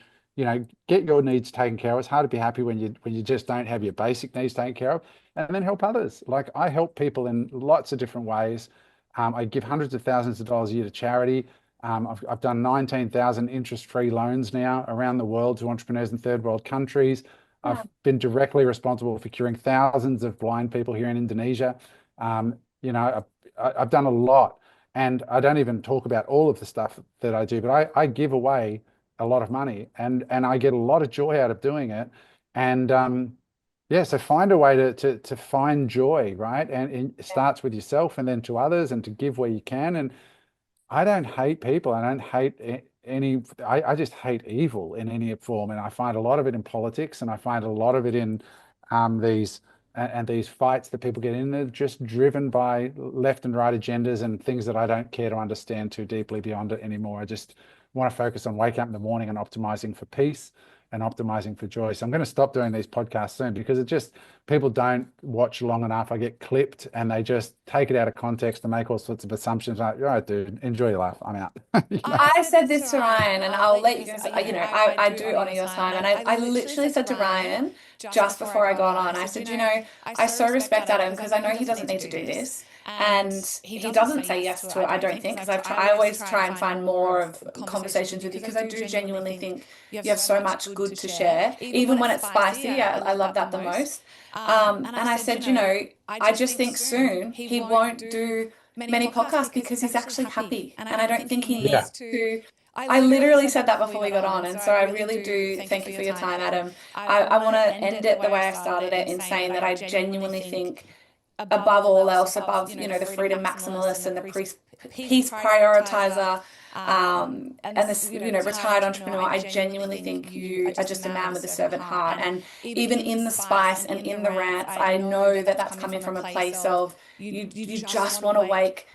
get your needs taken care of. It's hard to be happy when you just don't have your basic needs taken care of, and then help others. Like I help people in lots of different ways. I give hundreds of thousands of dollars a year to charity. I've done 19,000 interest-free loans now around the world to entrepreneurs in third world countries. I've been directly responsible for curing thousands of blind people here in Indonesia. I've done a lot, and I don't even talk about all of the stuff that I do, but I give away a lot of money and I get a lot of joy out of doing it. And so find a way to find joy, right? And it starts with yourself and then to others and to give where you can. And I don't hate people. I don't hate I just hate evil in any form. And I find a lot of it in politics, and I find a lot of it in these fights that people get in. They're just driven by left and right agendas and things that I don't care to understand too deeply beyond it anymore. I just want to focus on waking up in the morning and optimizing for peace and optimizing for joy. So I'm going to stop doing these podcasts soon because people don't watch long enough. I get clipped and they just take it out of context and make all sorts of assumptions. Like, all right, dude, enjoy your life. I'm out. I said this to Ryan, and I'll let you, I do honor your time. And I literally said to Ryan just before I got on, I said, I so respect Adam because I know he doesn't need to do this. And he doesn't say yes to it, I don't think, because I always try and find more of conversations with you, because I do genuinely think you have so much good to share. Even when it's spicy, I love that the most. And I said, I just think soon he won't do many podcasts because he's actually happy. And I don't think he needs to. I literally said that before we got on. And so I really do thank you for your time, Adam. I want to end it the way I started it, in saying that I genuinely think, above all else, above, the freedom maximalist and the peace prioritizer, and this, retired entrepreneur, I genuinely think you are just a man with a servant heart. And even in the spice and in the rants, I know that that's coming from a place of you just want to wake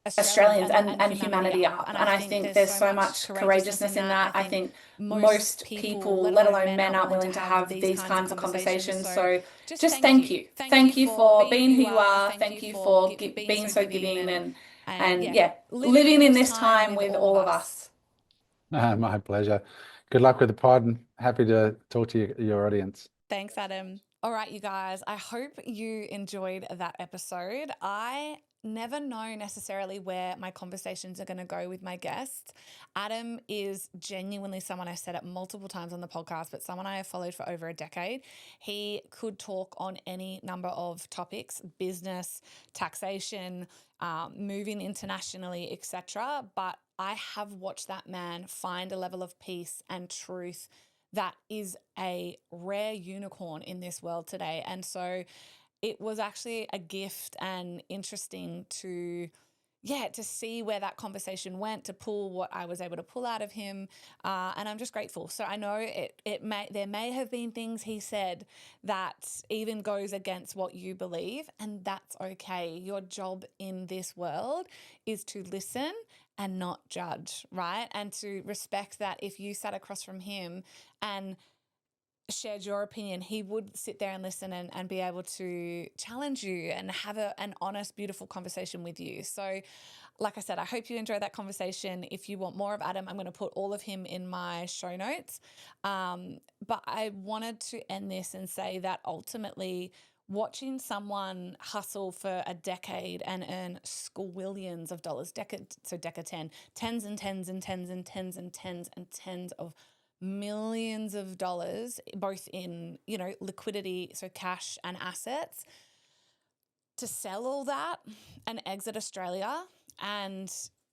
Australians and humanity up. And I think there's so much courageousness in that. I think most people, let alone men, aren't willing to have these kinds of conversations. So just thank you. Thank you for being who you are. Thank you for being so giving and living in this time with all of us. My pleasure. Good luck with the pod, and happy to talk to your audience. Thanks, Adam. All right, you guys, I hope you enjoyed that episode. I never know necessarily where my conversations are going to go with my guests. Adam is genuinely someone, I've said it multiple times on the podcast, but someone I have followed for over a decade. He could talk on any number of topics: business, taxation, moving internationally, etc. But I have watched that man find a level of peace and truth that is a rare unicorn in this world today. And so it was actually a gift and interesting to see where that conversation went, to pull what I was able to pull out of him. And I'm just grateful. So I know there may have been things he said that even goes against what you believe, and that's okay. Your job in this world is to listen and not judge, right? And to respect that if you sat across from him and shared your opinion, he would sit there and listen and be able to challenge you and have an honest, beautiful conversation with you. So like I said, I hope you enjoyed that conversation. If you want more of Adam, I'm going to put all of him in my show notes. But I wanted to end this and say that ultimately, watching someone hustle for a decade and earn squillions of dollars, Deca 10, tens and tens and tens and tens and tens and tens of millions of dollars, both in, liquidity, so cash and assets, to sell all that and exit Australia and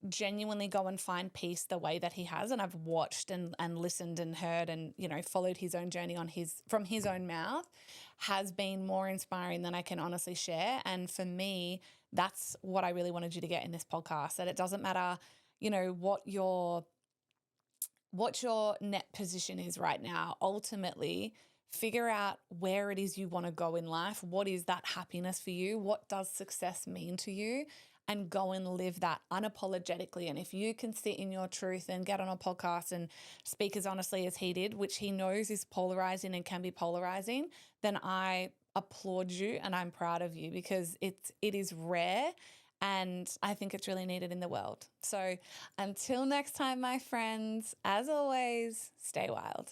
genuinely go and find peace the way that he has. And I've watched and listened and heard and, followed his own journey from his own mouth, has been more inspiring than I can honestly share. And for me, that's what I really wanted you to get in this podcast, that it doesn't matter, what your net position is right now. Ultimately, figure out where it is you want to go in life. What is that happiness for you? What does success mean to you? And go and live that unapologetically. And if you can sit in your truth and get on a podcast and speak as honestly as he did, which he knows is polarizing and can be polarizing, then I applaud you and I'm proud of you, because it is rare. And I think it's really needed in the world. So until next time, my friends, as always, stay wild.